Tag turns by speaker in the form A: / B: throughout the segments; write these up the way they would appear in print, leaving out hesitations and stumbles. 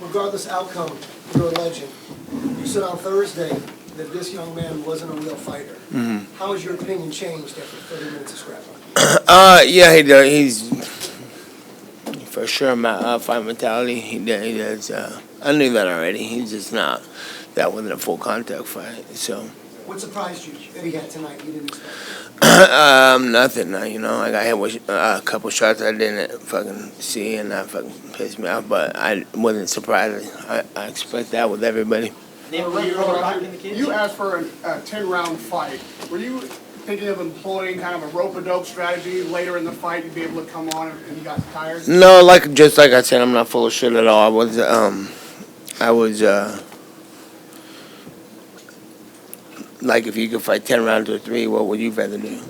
A: regardless outcome, you're a legend. You said on Thursday that this young man wasn't a real fighter.
B: Mm-hmm.
A: How has your opinion changed after 30 minutes of scrap?
B: Yeah, he does. He's for sure my fight mentality. He does. I knew that already. He's just not. That wasn't a full contact fight. So.
A: What surprised you that he had tonight you didn't expect?
B: Nothing. You know, I got hit with a couple shots I didn't fucking see, and that fucking pissed me off. But I wasn't surprised. I expect that with everybody.
C: You asked for a 10-round fight. Were you thinking of employing kind of a rope-a-dope strategy later in the fight? You'd be able to come on and you got tired?
B: No, just like I said, I'm not full of shit at all. I was like, if you could fight 10 rounds or 3, what would you rather do?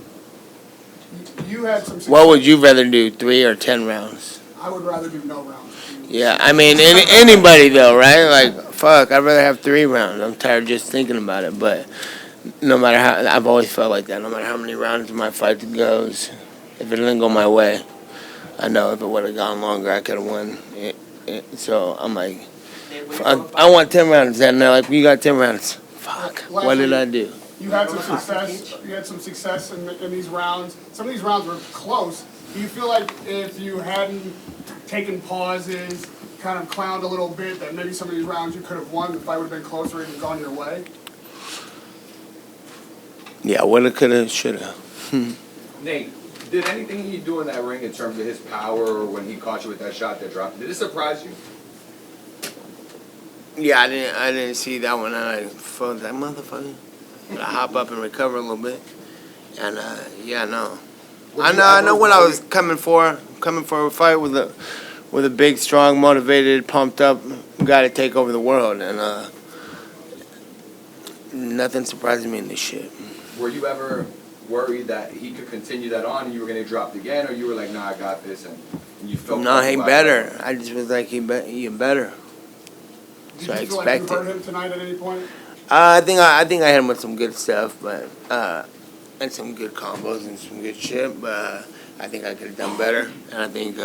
C: You had some success.
B: What would you rather do, 3 or 10 rounds?
C: I would rather do no rounds.
B: Yeah, I mean, anybody though, right? Like, fuck, I'd rather have 3 rounds. I'm tired just thinking about it, but no matter how, I've always felt like that. No matter how many rounds my fight goes, if it didn't go my way, I know if it would have gone longer, I could have won. So I'm like, I want 10 rounds, and they're like, you got 10 rounds. Fuck, what did I do?
C: You had some success. You had some success in these rounds. Some of these rounds were close. Do you feel like if you hadn't taken pauses, kind of clowned a little bit, that maybe some of these rounds you could have won, the fight would have been closer and gone your way?
B: Yeah, woulda, coulda, shoulda.
D: Nate, did anything he do in that ring in terms of his power or when he caught you with that shot that dropped, did it surprise you?
B: Yeah, I didn't see that one. I felt that motherfucker. I hop up and recover a little bit, and yeah, no. I know what I was coming for. Coming for a fight with a big, strong, motivated, pumped up guy to take over the world, and nothing surprises me in this shit.
D: Were you ever worried that he could continue that on and you were going to drop again, or you were like, nah, I got this, and you felt
B: No, he
D: comfortable
B: better. I just was like, he better.
C: Did
B: So I
C: you feel like you
B: expected.
C: hurt him tonight at any point?
B: I think I hit him with some good stuff, but and some good combos and some good shit. But I think I could have done better, and I think,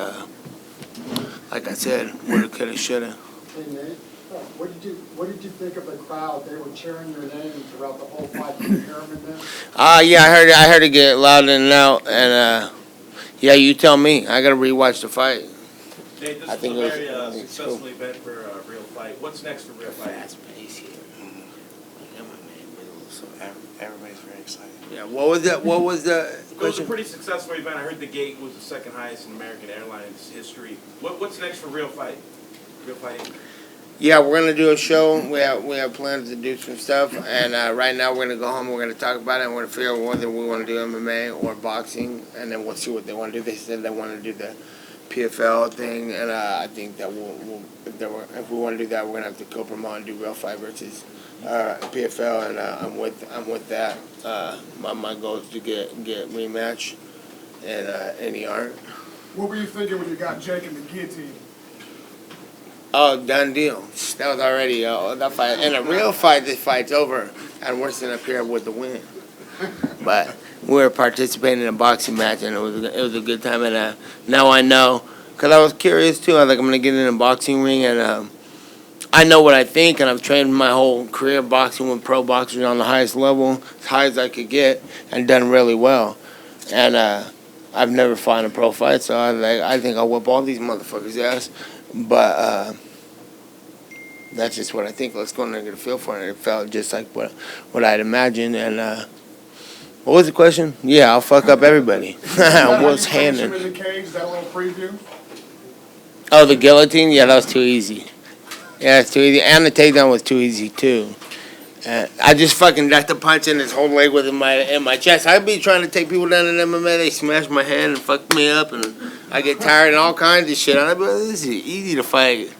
B: like I said, woulda, coulda, shoulda.
E: Hey Nate, what did you think of the crowd? They were cheering your name throughout the whole fight. Did you hear them in there?
B: Yeah, I heard it get loud in and out, and yeah, you tell me. I gotta rewatch the fight.
F: Nate, this
B: I
F: was
B: think
F: a
B: it was-
F: very
B: I think it's
F: successful
B: cool.
F: event for Real Fight. What's next for Real Fight?
B: Fast pace here.
G: So everybody's very excited.
B: Yeah, what was the
F: It was a
B: question?
F: pretty successful event. I heard the gate was the second highest in American Airlines history. What's next for Real Fight? Real Fight.
B: Yeah, we're gonna do a show. We have plans to do some stuff, and right now we're gonna go home. We're gonna talk about it, and we're gonna figure out whether we want to do MMA or boxing, and then we'll see what they want to do. They said they want to do the PFL thing, and I think that if we want to do that, we're gonna have to co-promote and do Real Fight versus PFL, and I'm with that. My goal is to get rematch, and any art.
C: What were you thinking when you got Jake in the guillotine?
B: Oh, done deal. That was already that fight. In a real fight, this fight's over, and we're sitting up here with the win. But we were participating in a boxing match, and it was a good time. And now I know, because I was curious too. I was like, I'm gonna get in a boxing ring, and I know what I think, and I've trained my whole career boxing with pro boxers on the highest level, as high as I could get, and done really well. And I've never fought in a pro fight, so I think I'll whip all these motherfuckers' ass. But that's just what I think. Let's go in there and get a feel for it. It felt just like what I'd imagined. And what was the question? Yeah, I'll fuck up everybody. What's handing?
C: In the cage, that little preview?
B: Oh, the guillotine? Yeah, that was too easy. Yeah, it's too easy. And the takedown was too easy, too. I just fucking got the punch in his whole leg with in my chest. I'd be trying to take people down in MMA. They smash my hand and fuck me up, and I get tired and all kinds of shit. I'd be like, this is easy to fight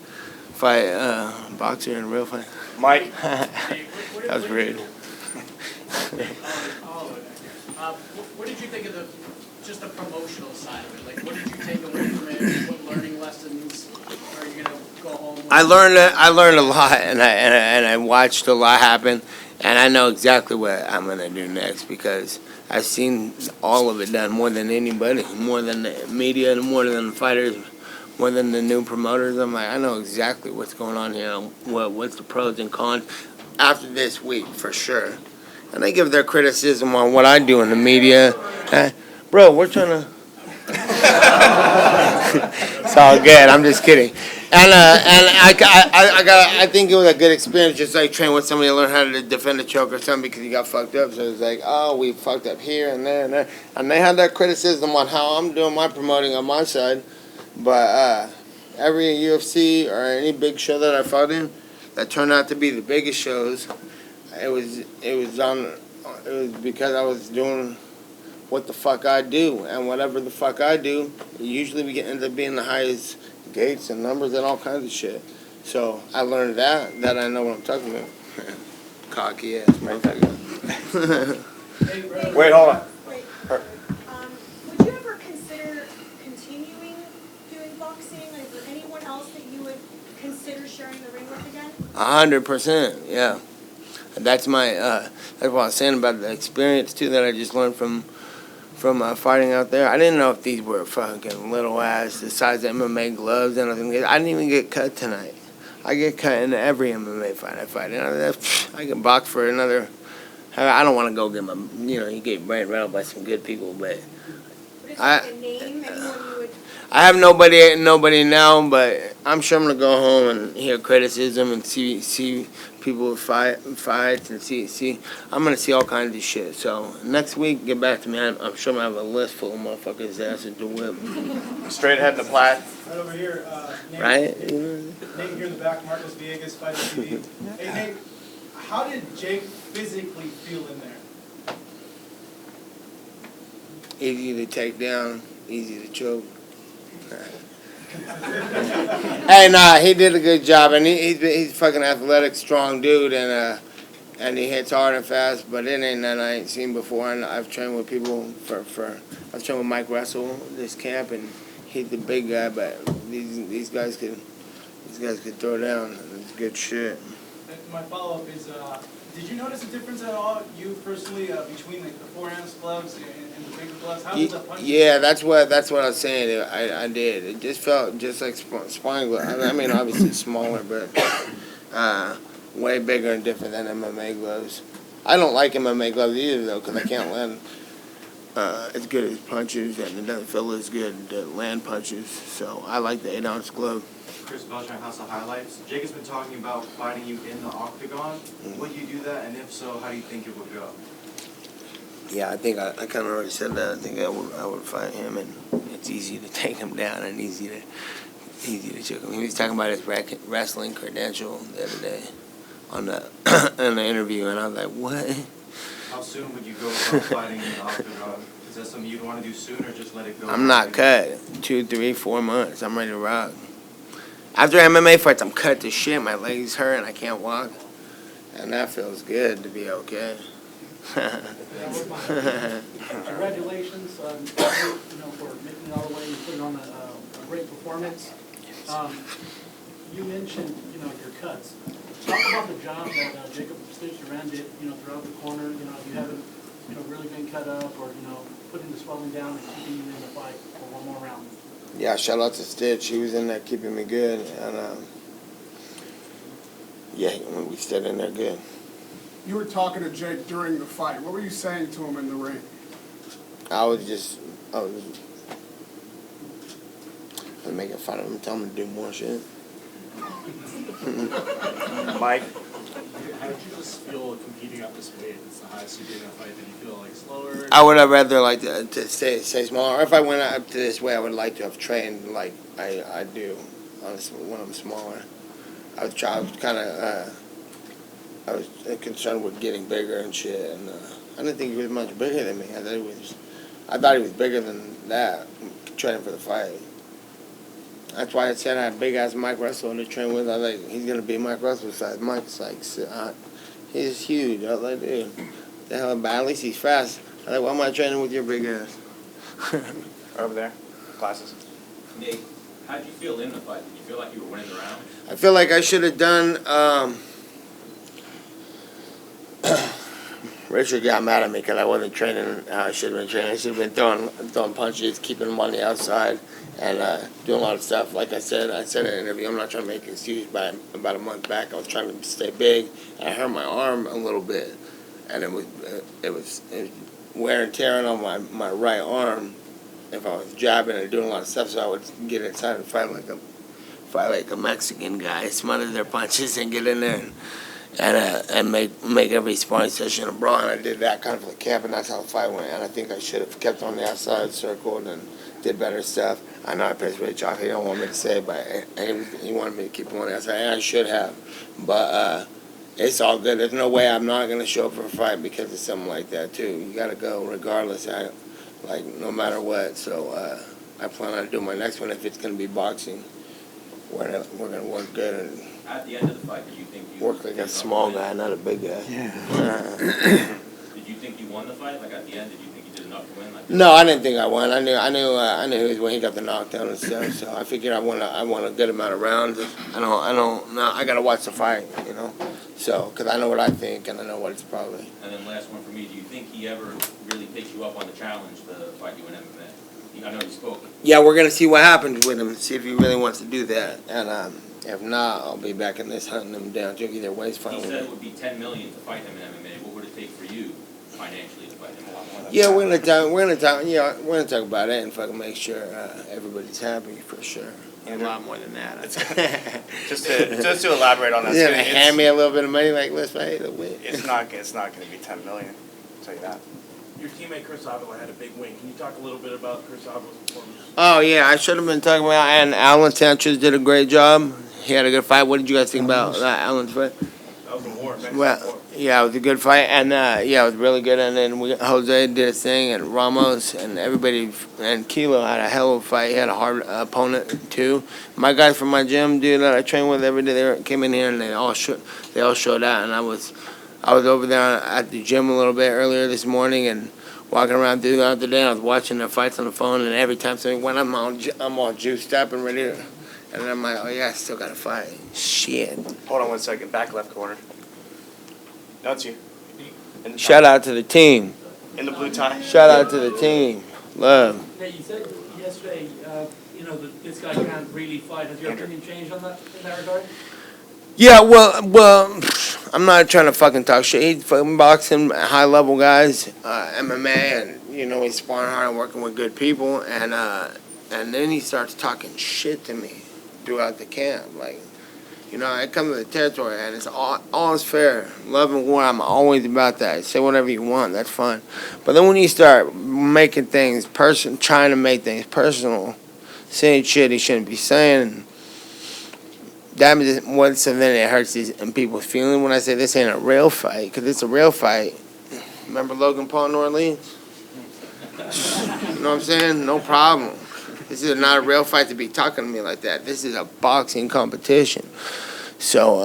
B: boxer in a real fight.
G: Mike.
B: That was rude.
H: What did you think of just the promotional side of it? Like, what did you take away from it? What learning lessons are you gonna go home with?
B: I learned a lot, and I watched a lot happen, and I know exactly what I'm gonna do next because I've seen all of it done more than anybody, more than the media, and more than the fighters, more than the new promoters. I'm like, I know exactly what's going on here, what's the pros and cons after this week, for sure. And they give their criticism on what I do in the media. Bro, we're trying to... It's all good. I'm just kidding. And I think it was a good experience, just like training with somebody to learn how to defend a choke or something because you got fucked up. So it's like, oh, we fucked up here and there and there. And they had that criticism on how I'm doing my promoting on my side. But every UFC or any big show that I fought in that turned out to be the biggest shows, it was because I was doing what the fuck I do, and whatever the fuck I do, usually we end up being the highest gates and numbers and all kinds of shit. So I learned that I know what I'm talking about. Cocky ass motherfucker.
D: Wait, hold on.
I: Wait, would you ever consider continuing doing boxing? Is there anyone else that you would consider sharing the ring with again?
B: 100%, yeah. That's my, that's what I was saying about the experience too that I just learned from fighting out there. I didn't know if these were fucking little ass, the size of MMA gloves and everything. I didn't even get cut tonight. I get cut in every MMA fight I fight. I can box for another. I don't want to go get my, you get brain rattled by some good people, but
I: What is like a name, anyone you would?
B: I have nobody now, but I'm sure I'm gonna go home and hear criticism and see people fights and see. I'm gonna see all kinds of shit. So next week, get back to me. I'm sure I'm gonna have a list full of motherfuckers' asses to whip.
G: Straight ahead to Platt.
J: Right over here, Nate.
B: Right?
J: Nate here in the back, Marcos Villegas, Fight TV. Hey Nate, how did Jake physically feel in there?
B: Easy to take down, easy to choke. Hey, nah, he did a good job, and he's a fucking athletic, strong dude, and he hits hard and fast. But it ain't nothing I ain't seen before. And I've trained with people I've trained with Mike Russell this camp, and he's the big guy. But these guys could throw down. It's good shit.
J: My follow-up is, did you notice a difference at all, you personally, between like the 4-ounce gloves and the bigger gloves? How does that punch?
B: Yeah, that's what I was saying. I did. It just felt just like spine gloves. I mean, obviously smaller, but way bigger and different than MMA gloves. I don't like MMA gloves either, though, because I can't land as good as punches, and it doesn't feel as good to land punches. So I like the 8-ounce glove.
K: Chris Belcher, House of Highlights. Jake has been talking about fighting you in the octagon. Would you do that, and if so, how do you think it would go?
B: Yeah, I think I kind of already said that. I think I would fight him, and it's easy to take him down and easy to choke him. He was talking about his wrestling credential the other day on the in the interview, and I was like, what?
K: How soon would you go about fighting in the octagon? Is that something you'd want to do soon, or just let it go?
B: I'm not cut. 2, 3, 4 months. I'm ready to rock. After MMA fights, I'm cut to shit. My legs hurt and I can't walk. And that feels good to be okay.
H: Congratulations, for making it all the way and putting on a great performance. You mentioned, your cuts. Talk about the job that Jacob Stitch-Duran did, throughout the corner. You haven't, really been cut up or, putting the swelling down and keeping you in the fight for one more round.
B: Yeah, shout out to Stitch. He was in there keeping me good. And, yeah, we stayed in there good.
C: You were talking to Jake during the fight. What were you saying to him in the ring?
B: I was making fun of him, telling him to do more shit.
G: Mike?
L: How did you just feel competing at this weight? It's the highest you did in a fight. Did you feel like slower?
B: I would have rather liked to stay smaller. Or if I went up to this way, I would like to have trained like I do, honestly, when I'm smaller. I was concerned with getting bigger and shit, and I didn't think he was much bigger than me. I thought he was bigger than that, training for the fight. That's why I said I had big ass Mike Russell to train with. I was like, he's gonna be Mike Russell size. Mike's like, he's huge. I was like, dude, the hell, but at least he's fast. I was like, why am I training with your big ass?
G: Over there. Classes.
M: Nate, how did you feel in the fight? Did you feel like you were winning the round?
B: I feel like I should have done Richard got mad at me because I wasn't training how I should have been training. I should have been throwing punches, keeping him on the outside, and doing a lot of stuff. Like I said in an interview, I'm not trying to make an excuse, but about a month back, I was trying to stay big, and I hurt my arm a little bit, and it was wear and tearing on my right arm. If I was jabbing and doing a lot of stuff, so I would get inside and fight like a Mexican guy, smother their punches and get in there and make every sparring session a brawl. And I did that kind of like camp, and that's how the fight went. And I think I should have kept on the outside, circled, and did better stuff. I know I pissed Rich off. He don't want me to say it, but he wanted me to keep him on the outside. And I should have, but it's all good. There's no way I'm not gonna show up for a fight because of something like that too. You gotta go regardless. Like no matter what. So I plan on doing my next one if it's gonna be boxing. We're gonna work good and
M: At the end of the fight, did you think you
B: work like a small guy, not a big guy.
M: Did you think you won the fight? Like at the end, did you think you did enough to win? Like,
B: No, I didn't think I won. I knew when he got the knockdown and stuff. So I figured I won a good amount of rounds. I don't. No, I gotta watch the fight, you know. So, because I know what I think and I know what it's probably.
M: And then last one for me, do you think he ever really picks you up on the challenge to fight you in MMA? I know he spoke.
B: Yeah, we're gonna see what happens with him. See if he really wants to do that. And if not, I'll be back in this hunting him down. Either way, it's fine.
M: He said it would be $10 million to fight him in MMA. What would it take for you financially to fight him? A lot more than
B: Yeah,
M: that.
B: we're gonna talk about it and fucking make sure everybody's happy for sure. A lot more than that.
G: Just to elaborate on that,
B: He's gonna hand me a little bit of money, like let's fight the win.
G: it's not going to be 10 million. I'll tell you that.
F: Your teammate Chris Avila had a big win. Can you talk a little bit about Chris Avila's performance?
B: Oh yeah, I should have been talking about. And Alan Sanchez did a great job. He had a good fight. What did you guys think about Alan's fight?
F: That was a war. Mexican
B: Well,
F: war.
B: yeah, it was a good fight, and yeah, it was really good. And then Jose did his thing, and Ramos and everybody, and Kilo had a hell of a fight. He had a hard opponent too. My guys from my gym, dude, that I train with every day, came in here and they all showed out. And I was over there at the gym a little bit earlier this morning and walking around throughout the day. I was watching their fights on the phone, and every time something went, I'm all juiced up and ready to. And then I'm like, oh yeah, I still got to fight. Shit.
G: Hold on 1 second. Back left corner. No, it's you.
B: Shout out to the team.
G: In the blue tie.
B: Shout out to the team. Love.
H: Hey, you said yesterday, that this guy can't really fight. Has your opinion changed on that, in that regard?
B: Yeah, well, I'm not trying to fucking talk shit. He's fucking boxing, high level guys, MMA, and he's sparring hard and working with good people, and then he starts talking shit to me throughout the camp, like. I come to the territory and it's all is fair. Love and war, I'm always about that. Say whatever you want, that's fine. But then when you start making things trying to make things personal, saying shit he shouldn't be saying, then it hurts people's feelings when I say this ain't a real fight, because it's a real fight. Remember Logan Paul in New Orleans? You know what I'm saying? No problem. This is not a real fight to be talking to me like that. This is a boxing competition. So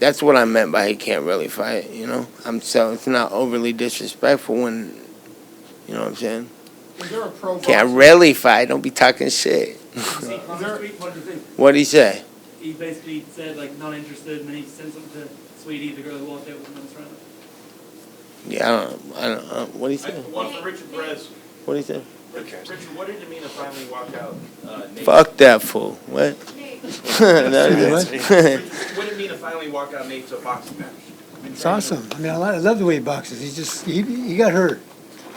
B: that's what I meant by he can't really fight, So it's not overly disrespectful when, you know what I'm saying?
C: Is there a pro
B: Can't really fight. Don't be talking shit.
H: What did you think?
B: What'd he say?
H: He basically said, not interested, and then he sent something to Sweetie, the girl who walked out with him on his round.
B: Yeah, I don't know. What'd he say?
F: One for Richard Perez.
B: What'd he say?
F: Richard, what did it mean to finally walk out? Nate?
B: Fuck that fool. What?
F: What did it mean to finally walk out Nate to a boxing match?
N: It's awesome. I mean, I love the way he boxes. He got hurt,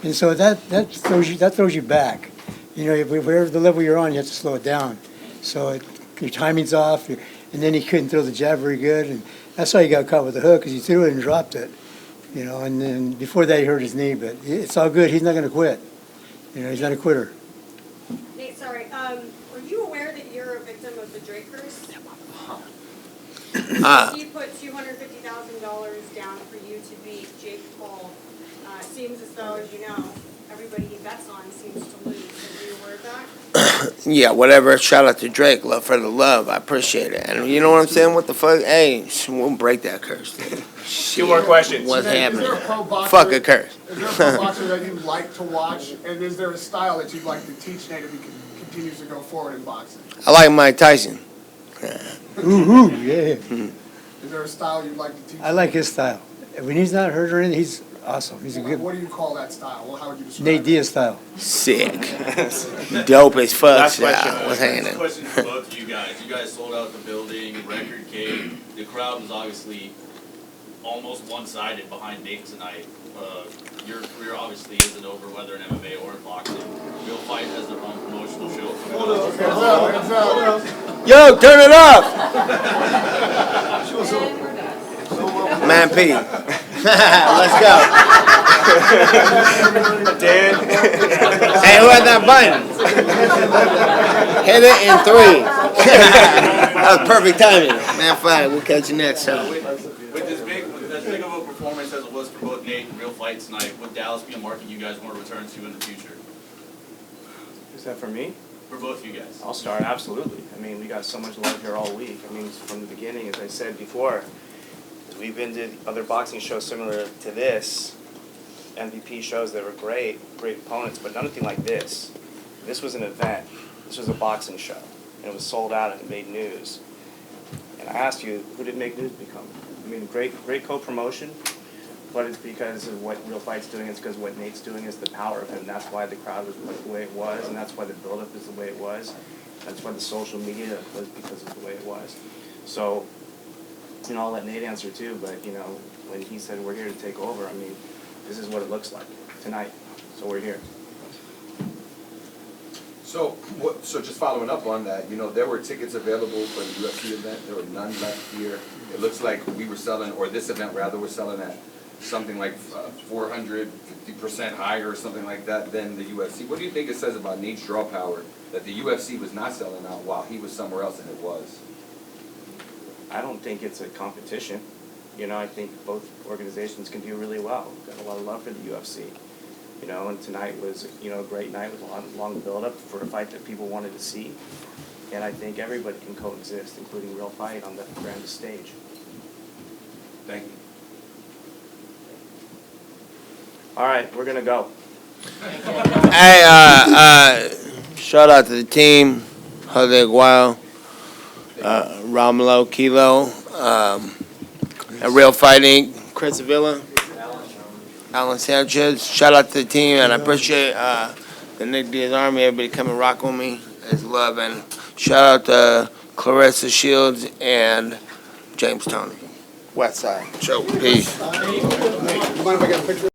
N: and so that throws you back. Whatever the level you're on, you have to slow it down. So your timing's off, and then he couldn't throw the jab very good, and that's why he got caught with the hook, because he threw it and dropped it. And then before that he hurt his knee, but it's all good. He's not going to quit. He's not a quitter.
I: Nate, sorry, were you aware that you're a victim of the Drake curse? He put $250,000 down for you to beat Jake Paul. Seems as though, as you know, everybody he bets on seems to lose. Are you aware of that?
B: Yeah, whatever. Shout out to Drake. Love for the love. I appreciate it. And you know what I'm saying? What the fuck? Hey, we'll break that curse.
G: Two more questions.
B: What's happening?
C: Is there a pro boxer?
B: Fuck a curse.
C: Is there a pro boxer that you'd like to watch, and is there a style that you'd like to teach Nate if he continues to go forward in boxing?
B: I like Mike Tyson.
N: Ooh, yeah.
C: Is there a style you'd like to teach?
N: I like his style. When he's not hurt or anything, he's awesome. He's a good,
C: What do you call that style? Well, how would you describe
N: Nate
C: it?
N: Diaz style.
B: Sick. Dope as fuck.
M: Last
B: Style.
M: question.
B: What's happening?
M: Question for both of you guys. You guys sold out the building, record cake. The crowd was obviously almost one-sided behind Nate tonight. Your career obviously isn't over, whether in MMA or in boxing. Real Fight has their own promotional show.
B: Yo, turn it up! Man P. Let's go.
G: Dude.
B: Hey, who had that button? Hit it in 3. That was perfect timing. Man, fine. We'll catch you next time.
M: With as big of a performance as it was for both Nate and Real Fight tonight, would Dallas be a market you guys want to return to in the future?
G: Is that for me?
M: For both of you guys.
G: I'll start, absolutely. I mean, we got so much love here all week. I mean, from the beginning, as I said before, we've been to other boxing shows similar to this, MVP shows that were great opponents, but nothing like this. This was an event. This was a boxing show, and it was sold out and it made news. And I asked you, who did Make News become? I mean, great co-promotion, but it's because of what Real Fight's doing. It's because what Nate's doing is the power of him. That's why the crowd was the way it was, and that's why the build-up is the way it was. That's why the social media was because of the way it was. So, you know, I'll let Nate answer too, but, you know, when he said we're here to take over, I mean, this is what it looks like tonight. So we're here.
D: So just following up on that, you know, there were tickets available for the UFC event. There were none left here. It looks like we were selling, or this event rather, was selling at something like 450% higher or something like that than the UFC. What do you think it says about Nate's draw power that the UFC was not selling out while he was somewhere else and it was?
G: I don't think it's a competition. You know, I think both organizations can do really well. We've got a lot of love for the UFC. You know, and tonight was, you know, a great night with a long build-up for a fight that people wanted to see. And I think everybody can coexist, including Real Fight, on the grandest stage.
D: Thank you.
G: All right, we're gonna go.
B: Hey, shout out to the team, Jose Aguayo, Romulo, Kilo, and Real Fighting, Chris Avila, Alan Sanchez. Shout out to the team, and I appreciate the Nate Diaz Army, everybody coming rock with me. It's love, and shout out to Clarissa Shields and James Tony. West Side. So, peace.
C: You mind if I get a picture?